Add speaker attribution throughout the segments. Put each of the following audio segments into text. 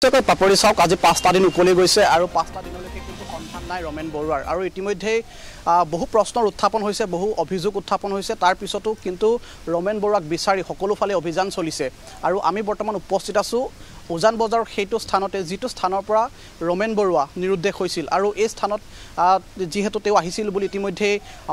Speaker 1: নিশ্চয়কৈ পাপৰি চাওক আজি 5টা দিন উকলি গৈছে আৰু 5টা দিনলৈকে কিন্তু সন্ধান নাই ৰমেন বৰুৱাৰ আৰু ইতিমধ্যে বহু প্ৰশ্নৰ উত্থাপন হৈছে বহু অভিযোগ উত্থাপন হৈছে তাৰ পিছতো কিন্তু ৰমেন বৰুৱাক বিচাৰি সকলোফালে অভিযান চলিছে আৰু আমি বৰ্তমান উপস্থিত আছো উজান বজাৰৰ সেইটো স্থানতে যিটো স্থানৰ পৰা ৰমেন বৰুৱা নিৰুদ্দেশ হৈছিল আৰু এই স্থানত যিহেতু তেওঁ আহিছিল বুলি ইতিমধ্যে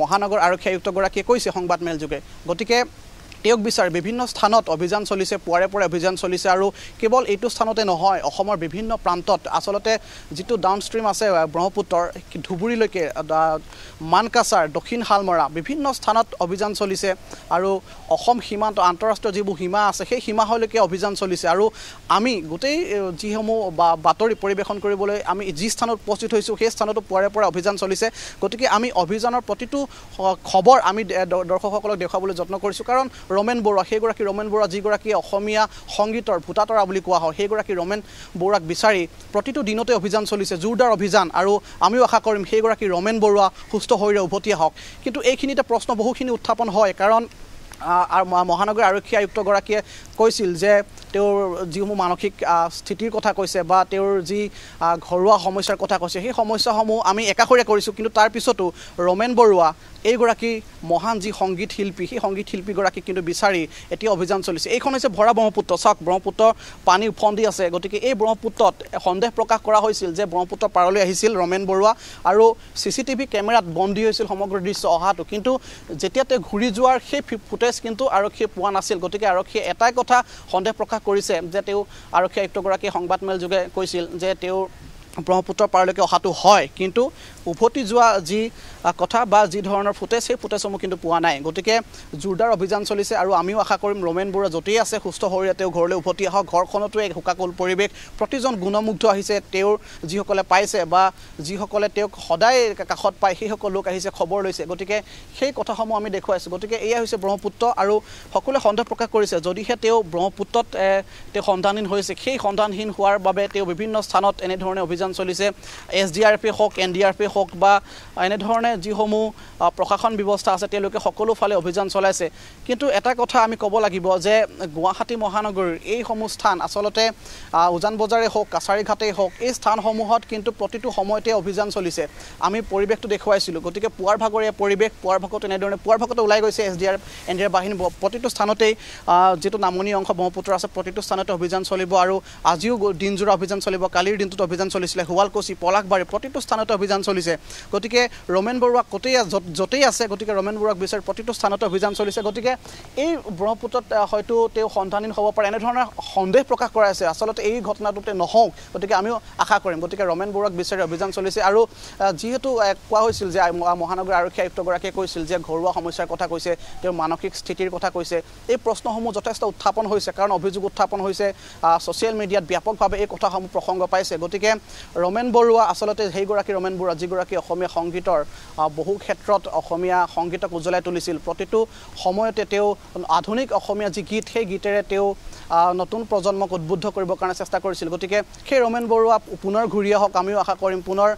Speaker 1: মহানগৰ আৰক্ষী আয়ুক্তগৰাকীয়ে কৈছে সংবাদমেল যোগে গতিকে তেওঁক বিচাৰি বিভিন্ন স্থানত অভিযান চলিছে পুৱাৰে পৰা অভিযান চলিছে আৰু কেৱল এইটো স্থানতে নহয় অসমৰ বিভিন্ন প্ৰান্তত আসলতে যিটো ডাউনষ্ট্ৰীম আছে ব্ৰহ্মপুত্ৰৰ ধুবুৰীলৈকে মানকাছাৰ দক্ষিণ হালমৰা বিভিন্ন স্থানত অভিযান চলিছে আৰু অসম সীমান্ত আন্তঃৰাষ্ট্ৰীয় যিবোৰ সীমা আছে সেই সীমালৈকে অভিযান চলিছে আৰু আমি গোটেই যিসমূহ বাতৰি পৰিৱেশন কৰিবলৈ আমি যি স্থানত উপস্থিত হৈছোঁ সেই স্থানতো পুৱাৰে পৰা অভিযান চলিছে গতিকে আমি অভিযানৰ প্ৰতিটো খবৰ আমি দৰ্শকসকলক দেখুৱাবলৈ যত্ন কৰিছোঁ কাৰণ ৰমেন বৰুৱা সেইগৰাকী ৰমেন বৰুৱা যিগৰাকী অসমীয়া সংগীতৰ ভূতাতৰা বুলি কোৱা হয় সেইগৰাকী ৰমেন বৰুৱাক বিচাৰি প্ৰতিটো দিনতে অভিযান চলিছে জোৰদাৰ অভিযান আৰু আমিও আশা কৰিম সেইগৰাকী ৰমেন বৰুৱা সুস্থ শৰীৰে উভতি আহক কিন্তু এইখিনিতে প্ৰশ্ন বহুখিনি উত্থাপন হয় কাৰণ মহানগৰ আৰক্ষী আয়ুক্তগৰাকীয়ে কৈছিল যে তেওঁৰ যিসমূহ মানসিক স্থিতিৰ কথা কৈছে বা তেওঁৰ যি ঘৰুৱা সমস্যাৰ কথা কৈছে সেই সমস্যাসমূহ আমি একাষৰীয়া কৰিছোঁ কিন্তু তাৰ পিছতো ৰমেন বৰুৱা এইগৰাকী মহান যি সংগীত শিল্পী সেই সংগীত শিল্পীগৰাকীক কিন্তু বিচাৰি এতিয়া অভিযান চলিছে এইখন হৈছে ভৰা ব্ৰহ্মপুত্ৰ চাওক ব্ৰহ্মপুত্ৰৰ পানী উফন্দি আছে গতিকে এই ব্ৰহ্মপুত্ৰত সন্দেহ প্ৰকাশ কৰা হৈছিল যে ব্ৰহ্মপুত্ৰ পাৰলৈ আহিছিল ৰমেন বৰুৱা আৰু চিচিটিভি কেমেৰাত বন্দী হৈছিল সমগ্ৰ দৃশ্য অহাটো কিন্তু যেতিয়া তেওঁ ঘূৰি যোৱাৰ সেই ফুটেজ কিন্তু আৰক্ষীয়ে পোৱা নাছিল গতিকে আৰক্ষীয়ে এটাই কথা সন্দেহ প্ৰকাশ কৰিছে যে তেওঁ আৰক্ষী আয়ুক্তগৰাকীয়ে সংবাদমেল যোগে কৈছিল যে তেওঁ ব্ৰহ্মপুত্ৰৰ পাৰলৈকে অহাটো হয় কিন্তু উভতি যোৱা যি কথা বা যি ধৰণৰ ফুটেজ সেই ফুটেজসমূহ কিন্তু পোৱা নাই গতিকে জোৰদাৰ অভিযান চলিছে আৰু আমিও আশা কৰিম ৰমেন বৰুৱা য'তেই আছে সুস্থ শৰীৰে তেওঁ ঘৰলৈ উভতি আহক ঘৰখনতো এক শোকাকুল পৰিৱেশ প্ৰতিজন গুণমুগ্ধ আহিছে তেওঁৰ যিসকলে পাইছে বা যিসকলে তেওঁক সদায় কাষত পায় সেইসকল লোক আহিছে খবৰ লৈছে গতিকে সেই কথাসমূহ আমি দেখুৱাইছোঁ গতিকে এয়া হৈছে ব্ৰহ্মপুত্ৰ আৰু সকলোৱে সন্দেহ প্ৰকাশ কৰিছে যদিহে তেওঁ ব্ৰহ্মপুত্ৰত তেওঁ সন্ধানহীন হৈছে সেই সন্ধানহীন হোৱাৰ বাবে তেওঁ বিভিন্ন স্থানত এনেধৰণে অভিযান চলিছে SDRF হওক NDRF হওক বা এনেধৰণে যিসমূহ প্ৰশাসন ব্যৱস্থা আছে তেওঁলোকে সকলোফালে অভিযান চলাইছে কিন্তু এটা কথা আমি ক'ব লাগিব যে গুৱাহাটী মহানগৰীৰ এইসমূহ স্থান আচলতে উজান বজাৰে হওক কাছাৰীঘাটেই হওক এই স্থানসমূহত কিন্তু প্ৰতিটো সময়তে অভিযান চলিছে আমি পৰিৱেশটো দেখুৱাইছিলোঁ গতিকে পুৱাৰ ভাগৰে পৰিৱেশ পুৱাৰ ভাগত এনেধৰণে পুৱাৰ ভাগতে ওলাই গৈছে SDRF NDRF বাহিনী প্ৰতিটো স্থানতেই যিটো নামনি অংশ ব্ৰহ্মপুত্ৰ আছে প্ৰতিটো স্থানতে অভিযান চলিব আৰু আজিও দিনজোৰা অভিযান চলিব কালিৰ দিনটোত অভিযান চলিছিলে শুৱালকুছি পলাশবাৰী প্ৰতিটো স্থানতে অভিযান চলিছে গতিকে ৰমেন বৰুৱা য'তেই আছে গতিকে ৰমেন বৰুৱাক বিচাৰি প্ৰতিটো স্থানতে অভিযান চলিছে গতিকে এই ব্ৰহ্মপুত্ৰত হয়তো তেওঁ সন্ধানহীন হ'ব পাৰে এনেধৰণৰ সন্দেহ প্ৰকাশ কৰা আছে আচলতে এই ঘটনাটোতে নহওক গতিকে আমিও আশা কৰিম গতিকে ৰমেন বৰুৱাক বিচাৰি অভিযান চলিছে আৰু যিহেতু কোৱা হৈছিল যে মহানগৰ আৰক্ষী আয়ুক্তগৰাকীয়ে কৈছিল যে ঘৰুৱা সমস্যাৰ কথা কৈছে তেওঁৰ মানসিক স্থিতিৰ কথা কৈছে এই প্ৰশ্নসমূহ যথেষ্ট উত্থাপন হৈছে কাৰণ অভিযোগ উত্থাপন হৈছে ছ'চিয়েল মিডিয়াত ব্যাপকভাৱে এই কথাসমূহ প্ৰসংগ পাইছে গতিকে ৰমেন বৰুৱা আচলতে সেইগৰাকী ৰমেন বৰুৱা যিগৰাকী অসমীয়া সংগীতৰ বহু ক্ষেত্ৰত অসমীয়া সংগীতক উজ্বলাই তুলিছিল প্ৰতিটো সময়তে তেওঁ আধুনিক অসমীয়া যি গীত সেই গীতেৰে তেওঁ নতুন প্ৰজন্মক উদ্বুদ্ধ কৰিবৰ কাৰণে চেষ্টা কৰিছিল গতিকে সেই ৰমেন বৰুৱা পুনৰ ঘূৰি আহক আমিও আশা কৰিম পুনৰ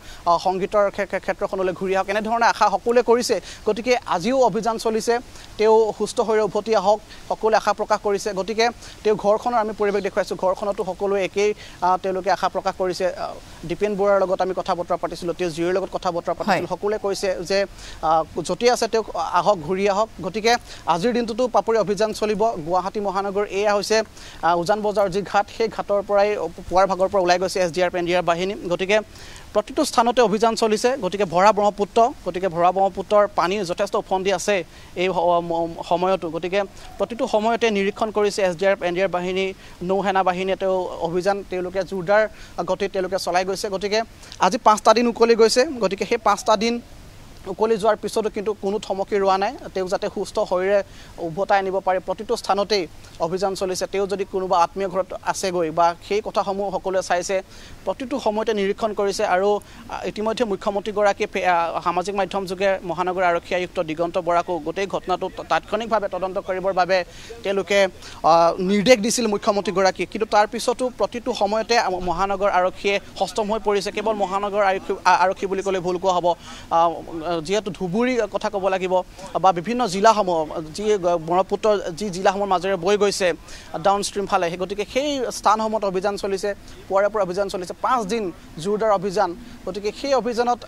Speaker 1: সংগীতৰ ক্ষেত্ৰখনলৈ ঘূৰি আহক এনেধৰণে আশা সকলোৱে কৰিছে গতিকে আজিও অভিযান চলিছে তেওঁ সুস্থ হৈ উভতি আহক সকলোৱে আশা প্ৰকাশ কৰিছে গতিকে তেওঁ ঘৰখনৰ আমি পৰিৱেশ দেখুৱাইছোঁ ঘৰখনতো সকলোৱে একেই তেওঁলোকে আশা প্ৰকাশ কৰিছে দীপেন বৰুৱাৰ লগত আমি কথা বতৰা পাতিছিলোঁ তেওঁ জীৰ লগত কথা বতৰা পাতিছিলোঁ সকলোৱে কৈছে যে য'তেই আছে তেওঁক আহক ঘূৰি আহক গতিকে আজিৰ দিনটোতো পাপৰি অভিযান চলিব গুৱাহাটী মহানগৰ এয়া হৈছে উজান বজাৰ যি ঘাট সেই ঘাটৰ পৰাই পুৱাৰ ভাগৰ পৰা ওলাই গৈছে SDRF NDRF বাহিনী গতিকে প্ৰতিটো স্থানতে অভিযান চলিছে গতিকে ভৰা ব্ৰহ্মপুত্ৰৰ পানী যথেষ্ট উফন্দি আছে এই সময়তো গতিকে প্ৰতিটো সময়তে নিৰীক্ষণ কৰিছে SDRF NDRF বাহিনী নৌসেনা বাহিনীয়ে তেওঁ অভিযান তেওঁলোকে জোৰদাৰ গতিত তেওঁলোকে চলাই গৈছে গতিকে আজি 5টা দিন উকলি গৈছে গতিকে সেই 5টা দিন উকলি যোৱাৰ পিছতো কিন্তু কোনো থমকি ৰোৱা নাই তেওঁ যাতে সুস্থ শৰীৰে উভতাই আনিব পাৰে প্ৰতিটো স্থানতেই অভিযান চলিছে তেওঁ যদি কোনোবা আত্মীয় ঘৰত আছেগৈ বা সেই কথাসমূহ সকলোৱে চাইছে প্ৰতিটো সময়তে নিৰীক্ষণ কৰিছে আৰু ইতিমধ্যে মুখ্যমন্ত্ৰীগৰাকীয়ে সামাজিক মাধ্যম যোগে মহানগৰ আৰক্ষী আয়ুক্ত দিগন্ত বৰাকো গোটেই ঘটনাটো তাৎক্ষণিকভাৱে তদন্ত কৰিবৰ বাবে তেওঁলোকে নিৰ্দেশ দিছিল মুখ্যমন্ত্ৰীগৰাকীয়ে কিন্তু তাৰ পিছতো প্ৰতিটো সময়তে মহানগৰ আৰক্ষীয়ে হস্তম হৈ পৰিছে কেৱল মহানগৰ আৰক্ষী বুলি ক'লে ভুল কোৱা হ'ব যিহেতু ধুবুৰী কথা ক'ব লাগিব বা বিভিন্ন জিলাসমূহ যি ব্ৰহ্মপুত্ৰৰ যি জিলাসমূহৰ মাজেৰে বৈ গৈছে ডাউন ষ্ট্ৰীম ফালে গতিকে সেই স্থানসমূহত অভিযান চলিছে পুৱাৰে পৰা অভিযান চলিছে 5 দিন জোৰদাৰ অভিযান গতিকে সেই অভিযানত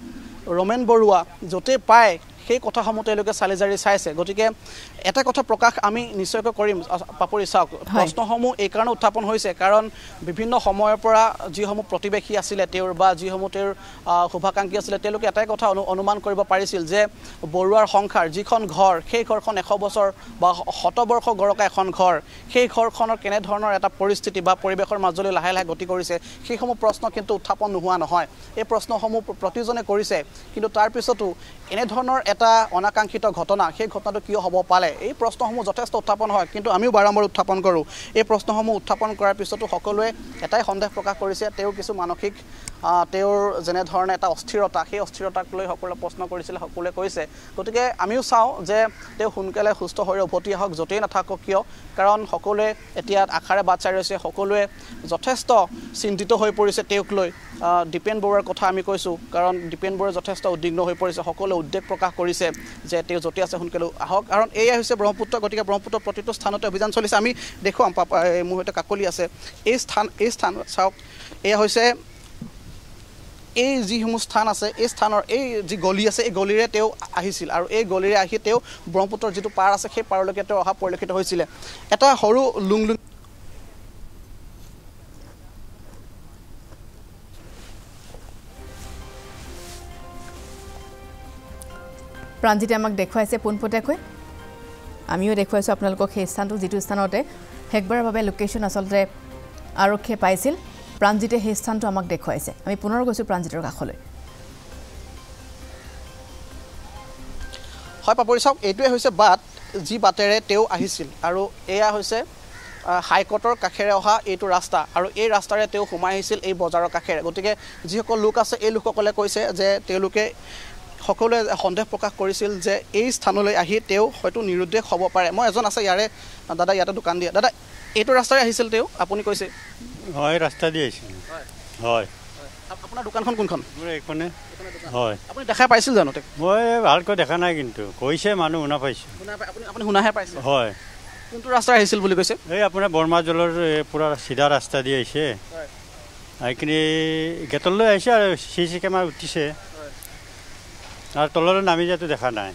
Speaker 1: ৰমেন বৰুৱা য'তে পায় সেই কথাসমূহ তেওঁলোকে চালি জাৰি চাইছে গতিকে এটা কথা প্ৰকাশ আমি নিশ্চয়কৈ কৰিম পাপৰি চাওক প্ৰশ্নসমূহ এই কাৰণে উত্থাপন হৈছে কাৰণ বিভিন্ন সময়ৰ পৰা যিসমূহ প্ৰতিবেশী আছিলে তেওঁৰ বা যিসমূহ তেওঁৰ শুভাকাংক্ষী আছিলে তেওঁলোকে এটাই কথা অনুমান কৰিব পাৰিছিল যে বৰুৱাৰ সংসাৰ যিখন ঘৰ সেই ঘৰখন 100 বছৰ বা শতবৰ্ষ গড়কা এখন ঘৰ সেই ঘৰখনৰ কেনে ধৰণৰ এটা পৰিস্থিতি বা পৰিৱেশৰ মাজলৈ লাহে লাহে গতি কৰিছে সেইসমূহ প্ৰশ্ন কিন্তু উত্থাপন নোহোৱা নহয় এই প্ৰশ্নসমূহ প্ৰতিজনে কৰিছে কিন্তু তাৰ পিছতো এনে ধৰণৰ এটা অনাকাংক্ষিত ঘটনা সেই ঘটনাটো কিয় হ'ব পালে এই প্ৰশ্নসমূহ যথেষ্ট উত্থাপন হয় কিন্তু আমিও বাৰম্বাৰ উত্থাপন কৰোঁ এই প্ৰশ্নসমূহ উত্থাপন কৰাৰ পিছতো সকলোৱে এটাই সন্দেহ প্ৰকাশ কৰিছে তেওঁ কিছু মানসিক তেওঁৰ যেনে ধৰণে এটা অস্থিৰতা সেই অস্থিৰতাক লৈ সকলোৱে প্ৰশ্ন কৰিছিলে সকলোৱে কৈছে গতিকে আমিও চাওঁ যে তেওঁ সোনকালে সুস্থ হৈ উভতি আহক য'তেই নাথাকক কিয় কাৰণ সকলোৱে এতিয়া আশাৰে বাট চাই ৰৈছে সকলোৱে যথেষ্ট চিন্তিত হৈ পৰিছে তেওঁক লৈ দীপেন বৰুৱাৰ কথা আমি কৈছোঁ কাৰণ দীপেন বৰুৱা যথেষ্ট উদ্বিগ্ন হৈ পৰিছে সকলোৱে উদ্বেগ প্ৰকাশ কৰিছে যে তেওঁ য'তে আছে সোনকালে আহক কাৰণ এয়া হৈছে ব্ৰহ্মপুত্ৰ গতিকে ব্ৰহ্মপুত্ৰৰ প্ৰতিটো স্থানতে অভিযান চলিছে আমি দেখুৱাম মোৰ সৈতে কাকলি আছে এই স্থান চাওক এয়া হৈছে এই যিসমূহ স্থান আছে এই স্থানৰ এই যি গলি আছে এই গলিৰে তেওঁ আহিছিল আৰু এই গলিৰে আহি তেওঁ ব্ৰহ্মপুত্ৰৰ যিটো পাৰ আছে সেই পাৰলৈকে তেওঁ অহা পৰিলক্ষিত হৈছিলে এটা সৰু লুংলুং
Speaker 2: প্ৰাঞ্জিতে আমাক দেখুৱাইছে পোনপটীয়াকৈ আমিও দেখুৱাইছোঁ আপোনালোকক সেই স্থানটো যিটো স্থানতে শেষবাৰৰ বাবে লোকেশ্যন আচলতে আৰক্ষীয়ে পাইছিল প্ৰাঞ্জিতে সেই স্থানটো আমাক দেখুৱাইছে আমি পুনৰ গৈছোঁ প্ৰাঞ্জিতৰ কাষলৈ
Speaker 1: হয় পাপৰি চাওক এইটোৱে হৈছে বাট যি বাটেৰে তেওঁ আহিছিল আৰু এয়া হৈছে হাইকোৰ্টৰ কাষেৰে অহা এইটো ৰাস্তা আৰু এই ৰাস্তাৰে তেওঁ সোমাই আহিছিল এই বজাৰৰ কাষেৰে গতিকে যিসকল লোক আছে এই লোকসকলে কৈছে যে তেওঁলোকে সকলোৱে সন্দেহ প্ৰকাশ কৰিছিল যে এই স্থানলৈ আহি তেওঁ হয়তো নিৰুদ্দেশ হ'ব পাৰে মই এজন আছে ইয়াৰে দাদা ইয়াতে দোকান দিয়ে দাদা এইটো ৰাস্তাৰে আহিছিল তেওঁ আপুনি কৈছে
Speaker 3: হয় ৰাস্তা দি আহিছিল হয়
Speaker 1: আপোনাৰ দোকানখন কোনখন
Speaker 3: মোৰ এইখনে হয়
Speaker 1: আপুনি দেখা পাইছিল জানো
Speaker 3: মই ভালকৈ দেখা নাই কিন্তু কৈছে মানুহ শুনা পাইছোঁ
Speaker 1: আপুনি শুনাহে পাইছে
Speaker 3: হয়
Speaker 1: কোনটো ৰাস্তাৰে আহিছিল বুলি কৈছে
Speaker 3: এই আপোনাৰ বৰ্মা জলৰ পূৰা চিধা ৰাস্তা দি আহিছে এইখিনি গেটলৈ আহিছে আৰু চি কেমেৰা উঠিছে আৰু তললৈ নামি যোৱাটো দেখা নাই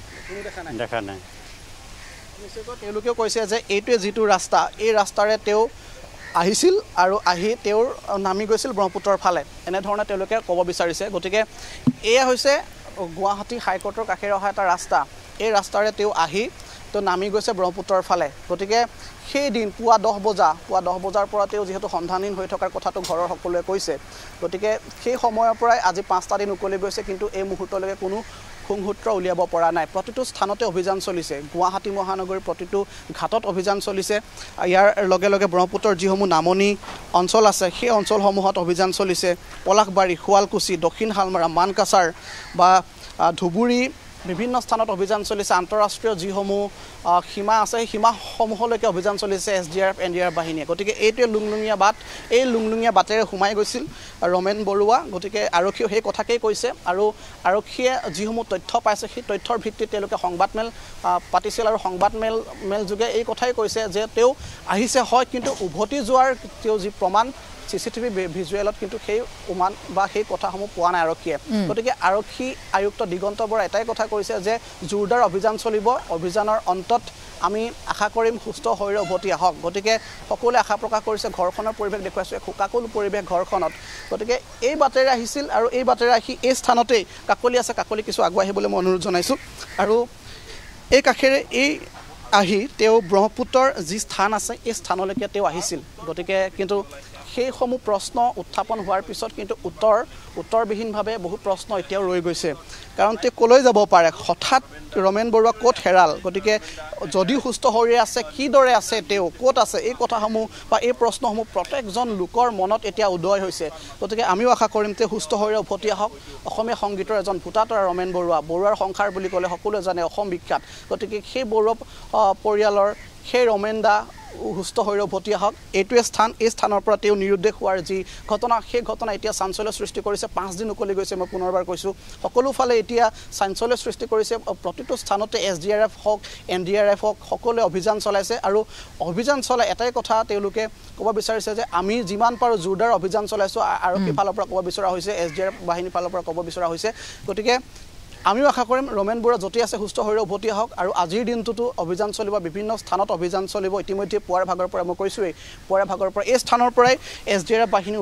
Speaker 1: তেওঁলোকেও কৈছে যে এইটোৱে যিটো ৰাস্তা এই ৰাস্তাৰে তেওঁ আহিছিল আৰু আহি তেওঁৰ নামি গৈছিল ব্ৰহ্মপুত্ৰৰ ফালে এনেধৰণে তেওঁলোকে ক'ব বিচাৰিছে গতিকে এয়া হৈছে গুৱাহাটী হাইকোৰ্টৰ কাষেৰে অহা এটা ৰাস্তা এই ৰাস্তাৰে তেওঁ আহি তেওঁ নামি গৈছে ব্ৰহ্মপুত্ৰৰ ফালে গতিকে সেই দিন পুৱা 10 বজাৰ পৰা তেওঁ যিহেতু সন্ধানহীন হৈ থকাৰ কথাটো ঘৰৰ সকলোৱে কৈছে গতিকে সেই সময়ৰ পৰাই আজি 5টা দিন উকলি গৈছে কিন্তু এই মুহূৰ্তলৈকে কোনো খুংসূত্ৰ উলিয়াব পৰা নাই প্ৰতিটো স্থানতে অভিযান চলিছে গুৱাহাটী মহানগৰীৰ প্ৰতিটো ঘাটত অভিযান চলিছে ইয়াৰ লগে লগে ব্ৰহ্মপুত্ৰৰ যিসমূহ নামনি অঞ্চল আছে সেই অঞ্চলসমূহত অভিযান চলিছে পলাশবাৰী শুৱালকুছি দক্ষিণ শালমাৰা মানকাছাৰ বা ধুবুৰী বিভিন্ন স্থানত অভিযান চলিছে আন্তঃৰাষ্ট্ৰীয় যিসমূহ সীমা আছে সেই সীমাসমূহলৈকে অভিযান চলিছে SDRF NDRF বাহিনীয়ে গতিকে এইটোৱে লুংলুঙীয়া বাট এই লুংলুঙীয়া বাটেৰে সোমাই গৈছিল ৰমেন বৰুৱা গতিকে আৰক্ষীয়ে সেই কথাকেই কৈছে আৰু আৰক্ষীয়ে যিসমূহ তথ্য পাইছে সেই তথ্যৰ ভিত্তিত তেওঁলোকে সংবাদমেল পাতিছিল আৰু সংবাদমেল যোগে এই কথাই কৈছে যে তেওঁ আহিছে হয় কিন্তু উভতি যোৱাৰ তেওঁ যি প্ৰমাণ CCTV ভিজুৱেলত কিন্তু সেই উমান বা সেই কথাসমূহ পোৱা নাই আৰক্ষীয়ে গতিকে আৰক্ষী আয়ুক্ত দিগন্ত বৰা এটাই কথা কৈছে যে জোৰদাৰ অভিযান চলিব অভিযানৰ অন্তত আমি আশা কৰিম সুস্থ হৈ উভতি আহক গতিকে সকলোৱে আশা প্ৰকাশ কৰিছে ঘৰখনৰ পৰিৱেশ দেখুৱাইছে খুকাকুল পৰিৱেশ ঘৰখনত গতিকে এই বাটেৰে আহিছিল আৰু এই বাটেৰে আহি এই স্থানতেই কাকলি আছে কাকলি কিছু আগুৱাই আহিবলৈ মই অনুৰোধ জনাইছোঁ আৰু এই কাষেৰে এই আহি তেওঁ ব্ৰহ্মপুত্ৰৰ যি স্থান আছে এই স্থানলৈকে তেওঁ আহিছিল গতিকে কিন্তু সেইসমূহ প্ৰশ্ন উত্থাপন হোৱাৰ পিছত কিন্তু উত্তৰবিহীনভাৱে বহু প্ৰশ্ন এতিয়াও ৰৈ গৈছে কাৰণ তেওঁ ক'লৈ যাব পাৰে হঠাৎ ৰমেন বৰুৱা ক'ত হেৰাল গতিকে যদিও সুস্থ শৰীৰে আছে কিদৰে আছে তেওঁ ক'ত আছে এই কথাসমূহ বা এই প্ৰশ্নসমূহ প্ৰত্যেকজন লোকৰ মনত এতিয়া উদয় হৈছে গতিকে আমিও আশা কৰিম তেওঁ সুস্থ শৰীৰে উভতি আহক অসমীয়া সংগীতৰ এজন ভোটাতৰা ৰমেন বৰুৱাৰ সংসাৰ বুলি ক'লে সকলোৱে জানে অসম বিখ্যাত গতিকে সেই বৰুৱা পৰিয়ালৰ সেই ৰমেন দা সুস্থ হৈ উভতি আহক এইটোৱে স্থান এই স্থানৰ পৰা তেওঁ নিৰুদ্দেশ হোৱাৰ যি ঘটনা সেই ঘটনা এতিয়া চাঞ্চল্য সৃষ্টি কৰিছে 5 দিন উকলি গৈছে মই পুনৰবাৰ কৈছোঁ সকলো ফালে এতিয়া চাঞ্চল্য সৃষ্টি কৰিছে প্ৰতিটো স্থানতে SDRF হওক NDRF হওক সকলোৱে অভিযান চলাইছে আৰু অভিযান চলাই এটাই কথা তেওঁলোকে ক'ব বিচাৰিছে যে আমি যিমান পাৰোঁ জোৰদাৰ অভিযান চলাইছোঁ আৰক্ষী ফালৰ পৰা ক'ব বিচৰা হৈছে SDRF বাহিনী ফালৰ পৰা ক'ব বিচৰা হৈছে গতিকে আমিও আশা কৰিম ৰমেন বৰুৱা য'তে আছে সুস্থ হৈ উভতি আহক আৰু আজিৰ দিনটোতো অভিযান চলিব বিভিন্ন স্থানত অভিযান চলিব ইতিমধ্যে পুৱাৰ ভাগৰ পৰা মই কৈছোঁৱেই পুৱাৰ ভাগৰ পৰা এই স্থানৰ পৰাই SDRF বাহিনী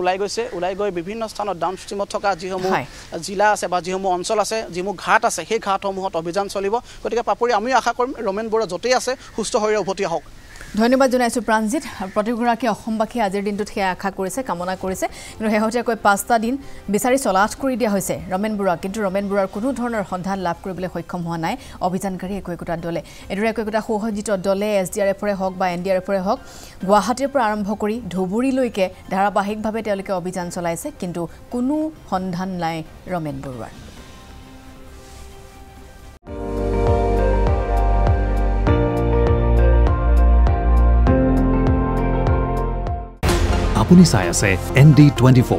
Speaker 1: ওলাই গৈ বিভিন্ন স্থানত ডাউন ষ্ট্ৰীমত থকা যিসমূহ জিলা আছে বা যিসমূহ অঞ্চল আছে যিসমূহ ঘাট আছে সেই ঘাটসমূহত অভিযান চলিব গতিকে পাপৰি আমিও আশা কৰিম ৰমেন বৰুৱা য'তেই আছে সুস্থ হৈ উভতি আহক
Speaker 2: ধন্যবাদ জনাইছোঁ প্ৰাণজিৎ প্ৰতিগৰাকী অসমবাসীয়ে আজিৰ দিনটোত সেয়া আশা কৰিছে কামনা কৰিছে কিন্তু শেহতীয়াকৈ 5টা দিন বিচাৰি চলাথ কৰি দিয়া হৈছে ৰমেন বৰুৱাক কিন্তু ৰমেন বৰুৱাৰ কোনো ধৰণৰ সন্ধান লাভ কৰিবলৈ সক্ষম হোৱা নাই অভিযানকাৰী একোটা দলে এদৰে একোটা সুসজ্জিত দলে SDRFৰে হওক বা NDRFৰে হওক গুৱাহাটীৰ পৰা আৰম্ভ কৰি ধুবুৰীলৈকে ধাৰাবাহিকভাৱে তেওঁলোকে অভিযান চলাইছে কিন্তু কোনো সন্ধান নাই ৰমেন বৰুৱাৰ
Speaker 4: আপুনি চাই আছে ND24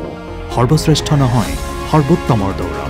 Speaker 4: সৰ্বশ্ৰেষ্ঠ নহয় সৰ্বোত্তমৰ দৌৰা